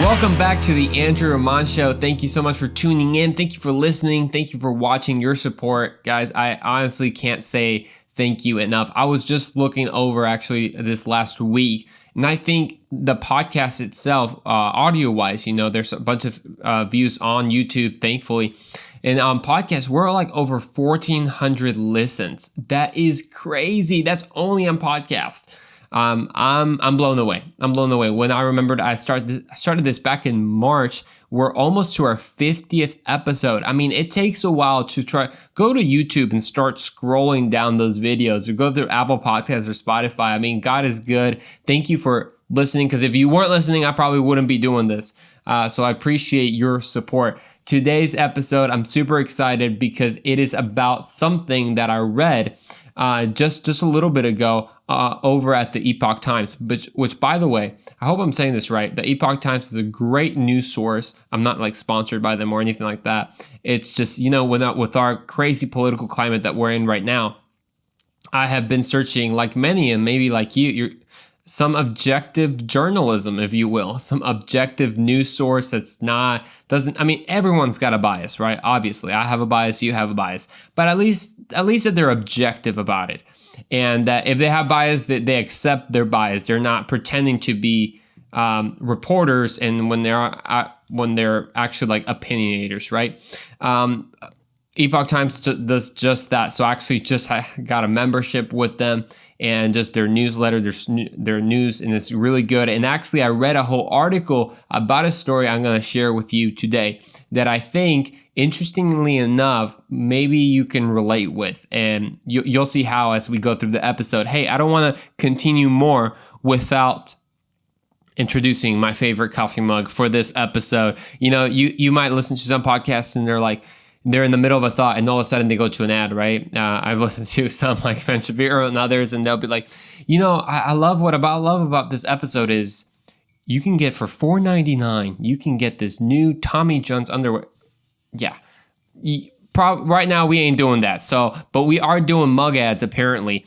Welcome back to the Andrew Ramon Show. Thank you so much for tuning in. Thank you for listening. Thank you for watching, your support. Guys, I honestly can't say thank you enough. I was just looking over actually this last week, and I think the podcast itself, audio-wise, there's a bunch of views on YouTube, thankfully. And on podcasts, we're like over 1,400 listens. That is crazy. That's only on podcasts. I'm blown away. I'm blown away. When I remembered I started this back in March, we're almost to our 50th episode. I mean, it takes a while to go to YouTube and start scrolling down those videos, or go through Apple Podcasts or Spotify. I mean, God is good. Thank you for listening, because if you weren't listening, I probably wouldn't be doing this. So I appreciate your support. Today's episode, I'm super excited because it is about something that I read just a little bit ago over at the Epoch Times, which, by the way, I hope I'm saying this right. The Epoch Times is a great news source. I'm not like sponsored by them or anything like that. It's just, with our crazy political climate that we're in right now, I have been searching, like many, and maybe like you're some objective journalism, if you will, some objective news source everyone's got a bias, right? Obviously, I have a bias, you have a bias, but at least that they're objective about it. And if they have bias, that they accept their bias. They're not pretending to be reporters, and when they're actually like opinionators, right? Epoch Times does just that. So I actually just got a membership with them, and just their newsletter, their news, and it's really good. And actually, I read a whole article about a story I'm going to share with you today that I think, interestingly enough, maybe you can relate with. And you'll see how as we go through the episode. Hey, I don't want to continue more without introducing my favorite coffee mug for this episode. You might listen to some podcasts and they're in the middle of a thought, and all of a sudden they go to an ad, right? I've listened to some like Ben Shapiro and others, and they'll be like, I love about this episode is you can get for $4.99, you can get this new Tommy John's underwear. Yeah. Right now we ain't doing that. But we are doing mug ads apparently.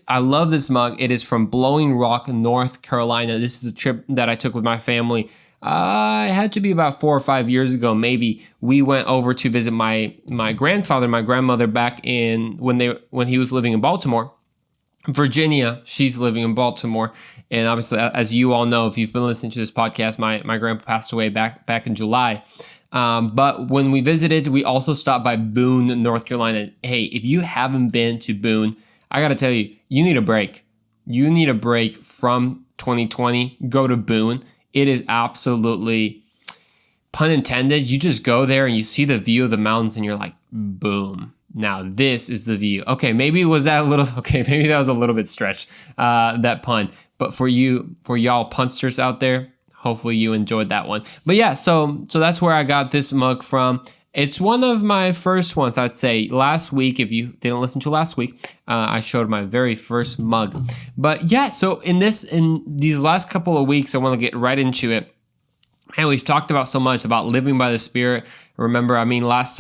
I love this mug. It is from Blowing Rock, North Carolina. This is a trip that I took with my family. It had to be about 4 or 5 years ago, maybe. We went over to visit my grandfather, my grandmother back when he was living in Baltimore. Virginia, she's living in Baltimore. And obviously, as you all know, if you've been listening to this podcast, my grandpa passed away back in July. But when we visited, we also stopped by Boone, North Carolina. Hey, if you haven't been to Boone, I got to tell you, you need a break. You need a break from 2020. Go to Boone. It is absolutely, pun intended, you just go there and you see the view of the mountains and you're like, boom. Now this is the view. Okay, maybe that was a little bit stretched, that pun. But for y'all punsters out there, hopefully you enjoyed that one. But yeah, so that's where I got this mug from. It's one of my first ones, I'd say. Last week, if you didn't listen to last week, I showed my very first mug. But yeah, so in these last couple of weeks, I want to get right into it. And we've talked about so much about living by the Spirit. Remember, last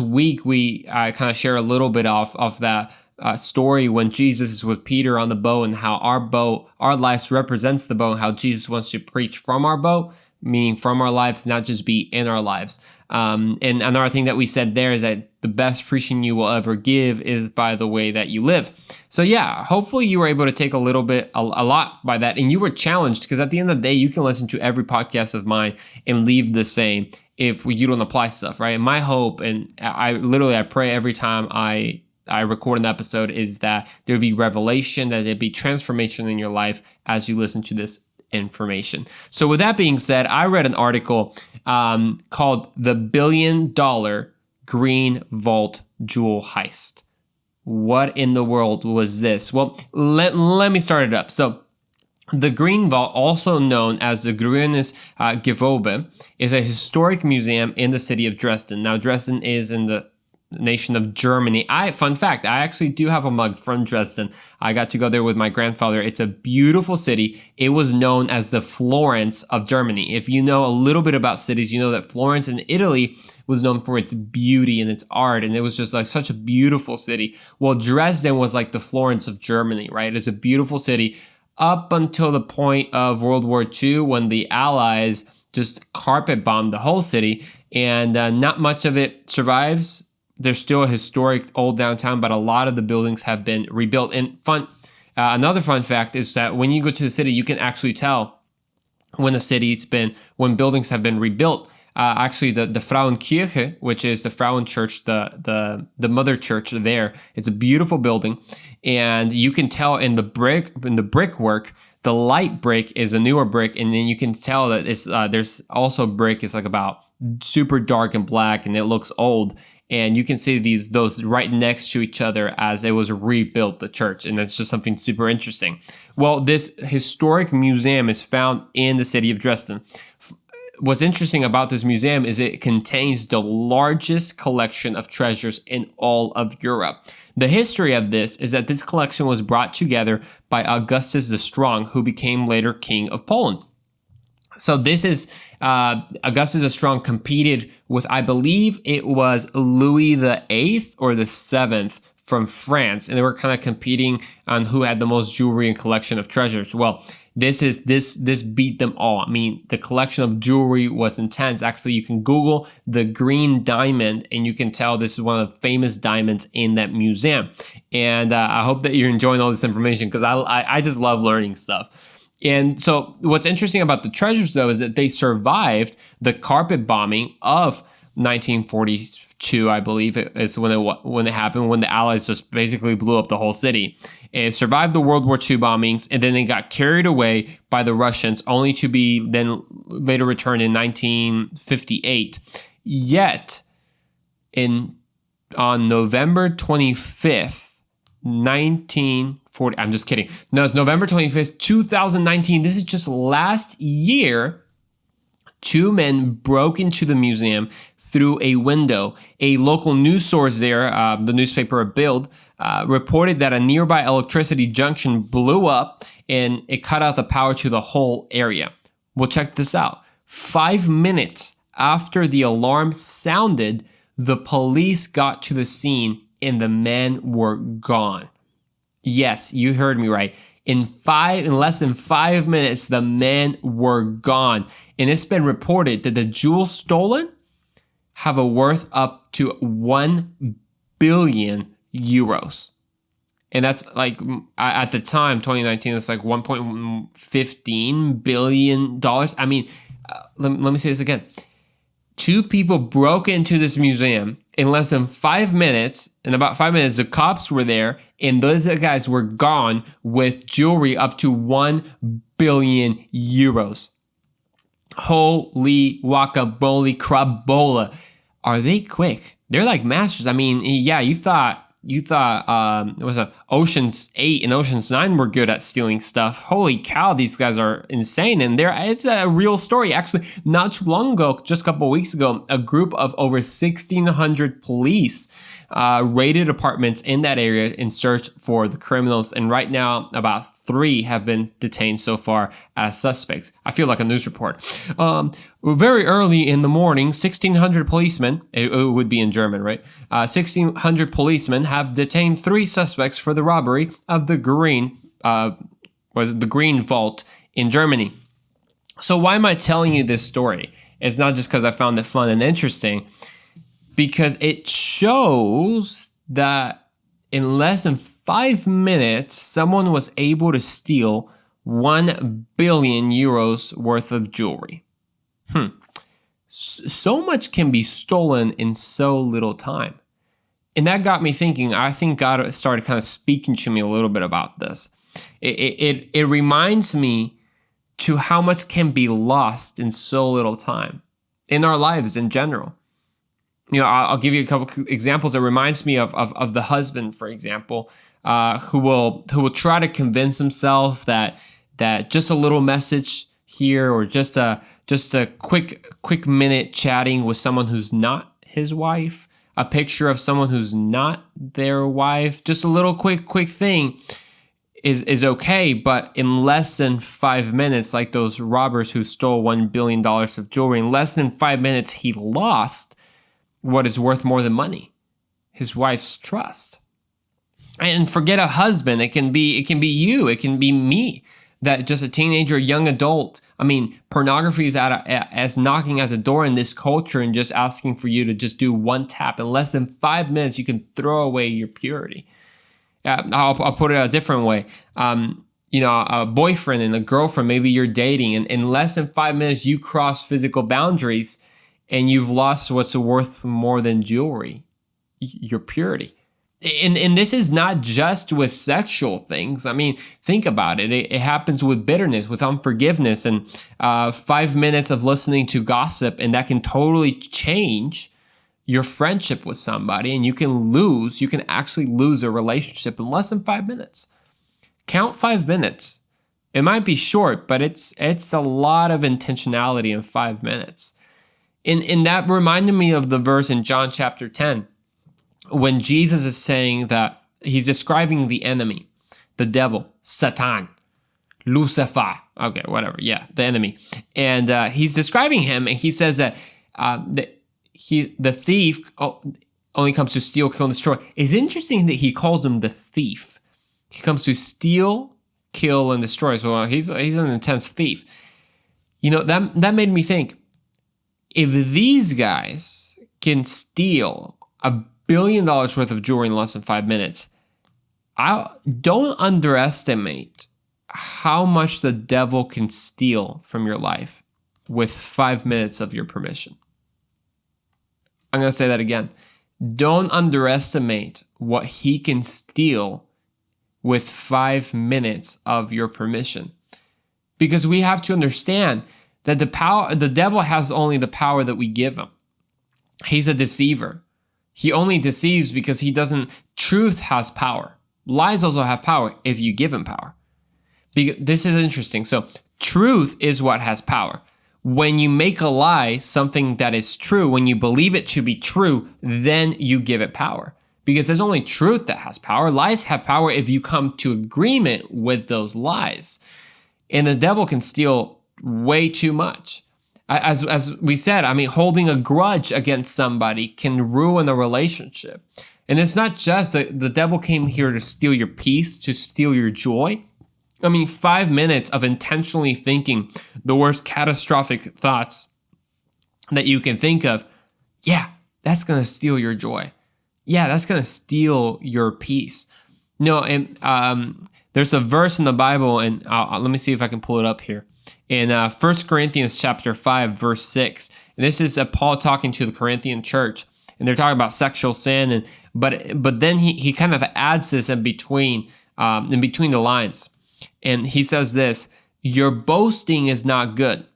week, I kind of share a little bit of that story when Jesus is with Peter on the boat, and how our lives represents the boat, and how Jesus wants to preach from our boat, meaning from our lives, not just be in our lives. And another thing that we said there is that the best preaching you will ever give is by the way that you live. So yeah, hopefully you were able to take a lot by that, and you were challenged, because at the end of the day, you can listen to every podcast of mine and leave the same if you don't apply stuff, right? And my hope, and I pray every time I record an episode, is that there'd be revelation, that there'd be transformation in your life as you listen to this information. So with that being said, I read an article called The $1 Billion Green Vault Jewel Heist. What in the world was this? Well, let me start it up. So the Green Vault, also known as the Grünes Gewölbe, is a historic museum in the city of Dresden. Now, Dresden is in the nation of Germany. Fun fact, I actually do have a mug from Dresden. I got to go there with my grandfather. It's a beautiful city. It was known as the Florence of Germany. If you know a little bit about cities, you know that Florence in Italy was known for its beauty and its art, and it was just like such a beautiful city. Well, Dresden was like the Florence of Germany, right? It's a beautiful city. up until the point of World War II when the Allies just carpet bombed the whole city, and not much of it survives. There's still a historic old downtown, but a lot of the buildings have been rebuilt. And another fun fact is that when you go to the city, you can actually tell when buildings have been rebuilt. Actually, the Frauenkirche, which is the Frauen Church, the mother church there, it's a beautiful building, and you can tell in the brickwork. The light brick is a newer brick, and then you can tell that it's there's also brick is like about super dark and black, and it looks old. And you can see those right next to each other as it was rebuilt, the church, and that's just something super interesting. Well, this historic museum is found in the city of Dresden. What's interesting about this museum is it contains the largest collection of treasures in all of Europe. The history of this is that this collection was brought together by Augustus the Strong, who became later king of Poland. So this is Augustus the Strong competed with, I believe it was Louis the VIII or the VII from France, and they were kind of competing on who had the most jewelry and collection of treasures. Well, this beat them all. I mean, the collection of jewelry was intense. Actually, you can Google the green diamond, and you can tell this is one of the famous diamonds in that museum. And I hope that you're enjoying all this information, because I just love learning stuff. And so what's interesting about the treasures, though, is that they survived the carpet bombing of 1942, I believe is when it happened, when the Allies just basically blew up the whole city. It survived the World War II bombings, and then they got carried away by the Russians, only to be then later returned in 1958. Yet, on November 25th, 1940, I'm just kidding. No, it's November 25th, 2019. This is just last year. Two men broke into the museum through a window. A local news source there, the newspaper Bild, reported that a nearby electricity junction blew up and it cut out the power to the whole area. Well, check this out. 5 minutes after the alarm sounded, the police got to the scene and the men were gone. Yes, you heard me right. In less than 5 minutes, the men were gone. And it's been reported that the jewels stolen have a worth up to 1 billion euros. And that's like, at the time, 2019, it's like $1.15 billion. I mean, let me say this again. Two people broke into this museum in less than 5 minutes. In about 5 minutes, the cops were there, and those guys were gone with jewelry up to 1 billion euros. Holy guacamole crabola. Are they quick? They're like masters. I mean, yeah, you thought it was Ocean's 8 and Ocean's 9 were good at stealing stuff. Holy cow, these guys are insane. And it's a real story. Actually, not too long ago, just a couple of weeks ago, a group of over 1,600 police raided apartments in that area in search for the criminals. And right now, about 3 have been detained so far as suspects. I feel like a news report. Very early in the morning, 1,600 policemen, it would be in German, right? 1,600 policemen have detained 3 suspects for the robbery of the Green Vault in Germany. So why am I telling you this story? It's not just because I found it fun and interesting, because it shows that in less than 5 minutes, someone was able to steal 1 billion euros worth of jewelry. So much can be stolen in so little time. And that got me thinking. I think God started kind of speaking to me a little bit about this. It reminds me to how much can be lost in so little time in our lives in general. You know, I'll give you a couple examples. It reminds me of the husband, for example, who will try to convince himself that just a little message here, or just a quick minute chatting with someone who's not his wife, a picture of someone who's not their wife, just a little quick thing is okay. But in less than 5 minutes, like those robbers who stole $1 billion of jewelry, in less than 5 minutes, he lost what is worth more than money: his wife's trust. And forget a husband. It can be you. It can be me. that just a teenager, young adult, I mean, pornography is as knocking at the door in this culture and just asking for you to just do one tap. In less than 5 minutes, you can throw away your purity. I'll put it a different way. A boyfriend and a girlfriend, maybe you're dating, and in less than 5 minutes, you cross physical boundaries and you've lost what's worth more than jewelry, your purity. And this is not just with sexual things. I mean, think about it. It happens with bitterness, with unforgiveness, and 5 minutes of listening to gossip, and that can totally change your friendship with somebody, and you can actually lose a relationship in less than 5 minutes. Count 5 minutes. It might be short, but it's a lot of intentionality in 5 minutes. And that reminded me of the verse in John chapter 10, when Jesus is saying that he's describing the enemy, the devil, Satan, Lucifer, okay, whatever, yeah, the enemy. And he's describing him, and he says that the thief only comes to steal, kill, and destroy. It's interesting that he calls him the thief. He comes to steal, kill, and destroy. So he's an intense thief. That made me think, if these guys can steal $1 billion worth of jewelry in less than 5 minutes, I don't underestimate how much the devil can steal from your life with 5 minutes of your permission. I'm going to say that again. Don't underestimate what he can steal with 5 minutes of your permission. Because we have to understand that the devil has only the power that we give him. He's a deceiver. He only deceives because truth has power. Lies also have power if you give him power. This is interesting. So truth is what has power. When you make a lie something that is true, when you believe it to be true, then you give it power. Because there's only truth that has power. Lies have power if you come to agreement with those lies. And the devil can steal way too much. As we said, I mean, holding a grudge against somebody can ruin a relationship. And it's not just that the devil came here to steal your peace, to steal your joy. I mean, 5 minutes of intentionally thinking the worst catastrophic thoughts that you can think of, yeah, that's going to steal your joy. Yeah, that's going to steal your peace. And there's a verse in the Bible, and let me see if I can pull it up here. In 1 Corinthians chapter 5, verse 6. And this is Paul talking to the Corinthian church. And they're talking about sexual sin. But then he kind of adds this in between the lines. And he says this, your boasting is not good.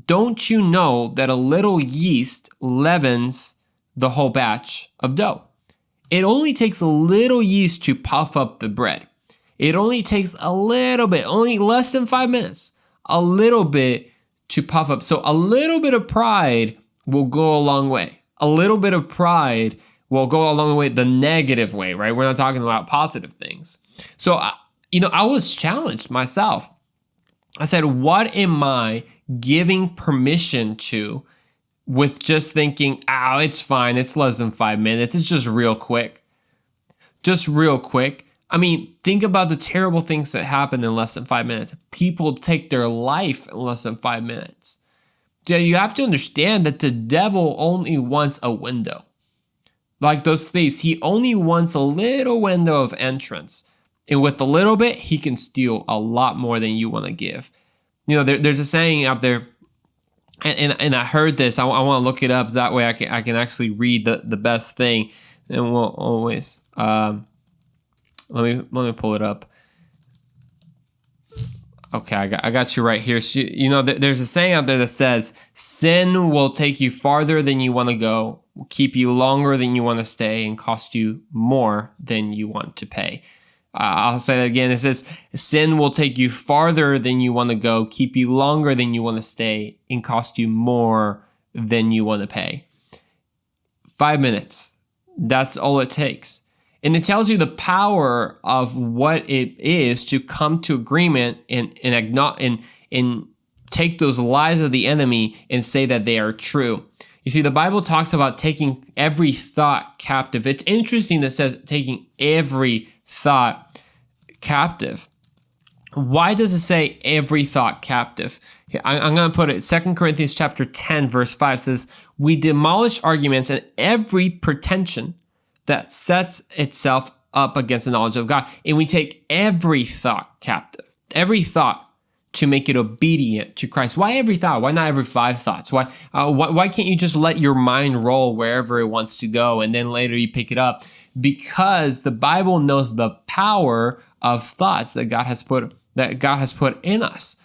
Don't you know that a little yeast leavens the whole batch of dough? It only takes a little yeast to puff up the bread. It only takes a little bit, only less than 5 minutes, a little bit to puff up. So a little bit of pride will go a long way. A little bit of pride will go a long way, the negative way, right? We're not talking about positive things. So, I was challenged myself. I said, what am I giving permission to with just thinking, it's fine. It's less than 5 minutes. It's just real quick. Just real quick. I mean, think about the terrible things that happen in less than 5 minutes. People take their life in less than 5 minutes. You have to understand that the devil only wants a window. Like those thieves, he only wants a little window of entrance. And with a little bit, he can steal a lot more than you want to give. There's a saying out there, and I heard this. I want to look it up. That way I can actually read the best thing. And we'll always... Let me pull it up. Okay, I got you right here. So, there's a saying out there that says, sin will take you farther than you want to go, will keep you longer than you want to stay, and cost you more than you want to pay. I'll say that again. It says, sin will take you farther than you want to go, keep you longer than you want to stay, and cost you more than you want to pay. 5 minutes. That's all it takes. And it tells you the power of what it is to come to agreement and take those lies of the enemy and say that they are true. You see, the Bible talks about taking every thought captive. It's interesting that it says taking every thought captive. Why does it say every thought captive? I'm going to put it, 2 Corinthians chapter 10, verse 5 says, we demolish arguments and every pretension that sets itself up against the knowledge of God. And we take every thought captive, every thought, to make it obedient to Christ. Why every thought? Why not every 5 thoughts? Why can't you just let your mind roll wherever it wants to go and then later you pick it up? Because the Bible knows the power of thoughts that God has put in us.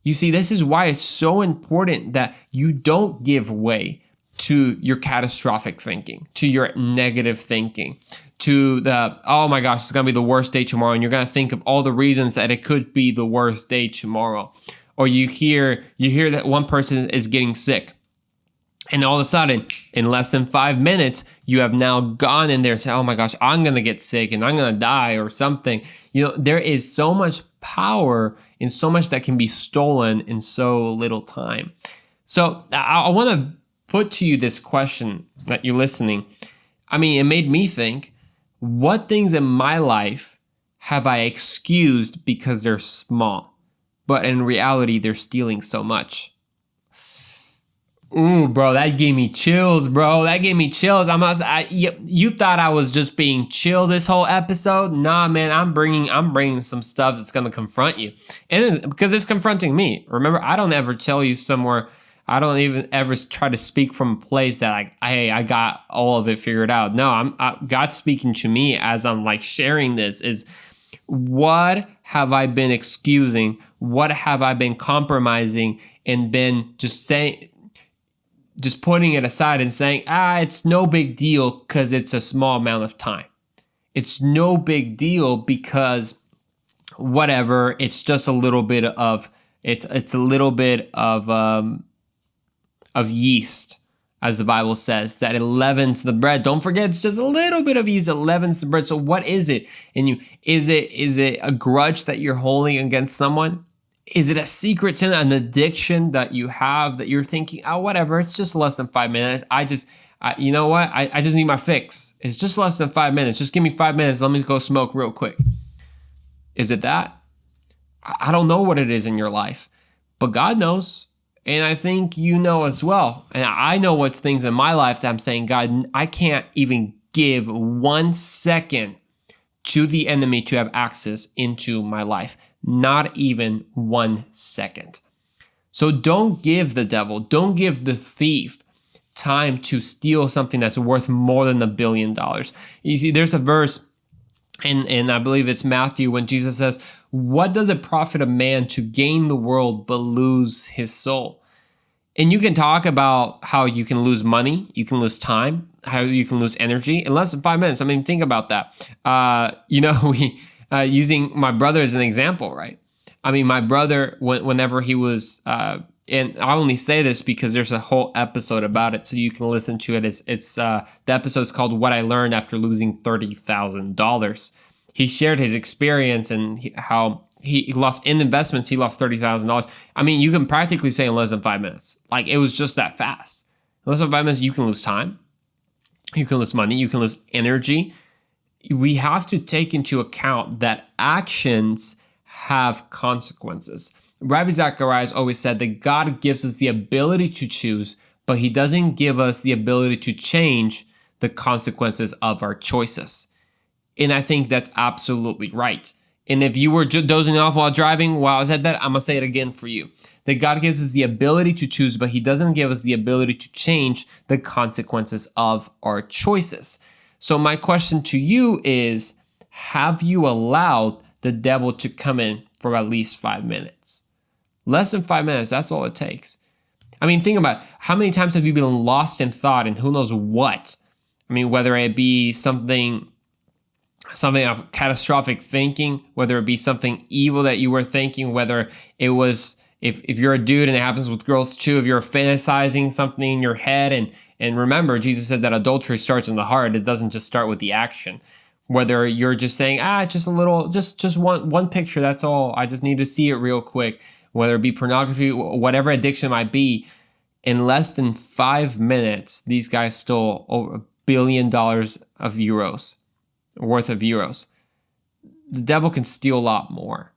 You see, this is why it's so important that you don't give way to your catastrophic thinking, to your negative thinking, to the, oh my gosh, it's going to be the worst day tomorrow. And you're going to think of all the reasons that it could be the worst day tomorrow. Or you hear that one person is getting sick. And all of a sudden, in less than 5 minutes, you have now gone in there and said, oh my gosh, I'm going to get sick and I'm going to die or something. There is so much power in so much that can be stolen in so little time. So I want to put to you this question that you're listening. I mean, it made me think, what things in my life have I excused because they're small, but in reality, they're stealing so much? Ooh, bro, that gave me chills, bro. That gave me chills. You thought I was just being chill this whole episode? Nah, man, I'm bringing some stuff that's gonna confront you, and because it's confronting me. Remember, I don't ever tell you somewhere. I don't even ever try to speak from a place that I got all of it figured out. No, God's speaking to me as I'm like sharing this. Is what have I been excusing? What have I been compromising and been just putting it aside and saying, it's no big deal because it's a small amount of time. It's no big deal because whatever, it's just a little bit of, it's a little bit of yeast, as the Bible says, that it leavens the bread. Don't forget, it's just a little bit of yeast that leavens the bread. So what is it in you? Is it a grudge that you're holding against someone? Is it a secret sin, an addiction that you have that you're thinking, whatever, it's just less than 5 minutes. You know what? I just need my fix. It's just less than 5 minutes. Just give me 5 minutes. Let me go smoke real quick. Is it that? I don't know what it is in your life, but God knows. And I think you know as well. And I know what's things in my life that I'm saying, God, I can't even give 1 second to the enemy to have access into my life. Not even 1 second. So don't give the devil, don't give the thief time to steal something that's worth more than $1 billion. You see, there's a verse, and I believe it's Matthew, when Jesus says, what does it profit a man to gain the world but lose his soul? And you can talk about how you can lose money, you can lose time, how you can lose energy in less than 5 minutes. I mean, think about that. Using my brother as an example, right? I mean, my brother, whenever he was, and I only say this because there's a whole episode about it, so you can listen to it. It's the episode's called "What I Learned After Losing $30,000." He shared his experience and how he lost in investments. He lost $30,000. I mean, you can practically say in less than 5 minutes. Like, it was just that fast. In less than 5 minutes, you can lose time, you can lose money, you can lose energy. We have to take into account that actions have consequences. Ravi Zacharias always said that God gives us the ability to choose, but he doesn't give us the ability to change the consequences of our choices. And I think that's absolutely right. And if you were dozing off while driving while I said that, I'm going to say it again for you. That God gives us the ability to choose, but he doesn't give us the ability to change the consequences of our choices. So my question to you is, have you allowed the devil to come in for at least 5 minutes? Less than 5 minutes, that's all it takes. I mean, think about it. How many times have you been lost in thought and who knows what? I mean, whether it be something of catastrophic thinking, whether it be something evil that you were thinking, whether it was, if you're a dude, and it happens with girls too, if you're fantasizing something in your head, and remember, Jesus said that adultery starts in the heart. It doesn't just start with the action. Whether you're just saying, just a little, just one picture, that's all. I just need to see it real quick. Whether it be pornography, whatever addiction it might be, in less than 5 minutes, these guys stole over $1 billion worth of euros. The devil can steal a lot more.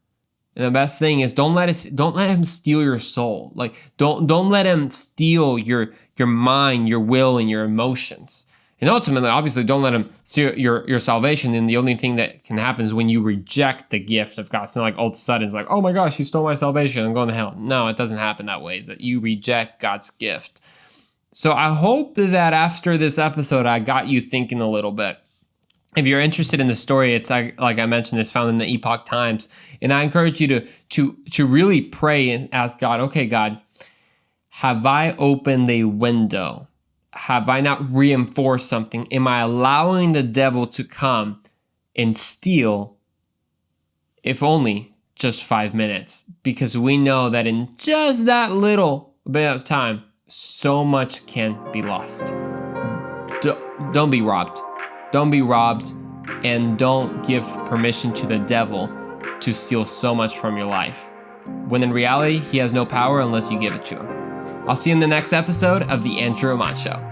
And the best thing is don't let him steal your soul. Like don't let him steal your mind, your will, and your emotions. And ultimately, obviously, don't let him steal your salvation. And the only thing that can happen is when you reject the gift of God. It's not like all of a sudden it's like, oh my gosh, you stole my salvation, I'm going to hell. No, it doesn't happen that way. It's that you reject God's gift. So I hope that after this episode, I got you thinking a little bit. If you're interested in the story, it's like I mentioned, it's found in the Epoch Times. And I encourage you to really pray and ask God, okay, God, have I opened a window? Have I not reinforced something? Am I allowing the devil to come and steal, if only just 5 minutes? Because we know that in just that little bit of time, so much can be lost. Don't be robbed. Don't be robbed, and don't give permission to the devil to steal so much from your life. When in reality, he has no power unless you give it to him. I'll see you in the next episode of The Andrew Ramon Show.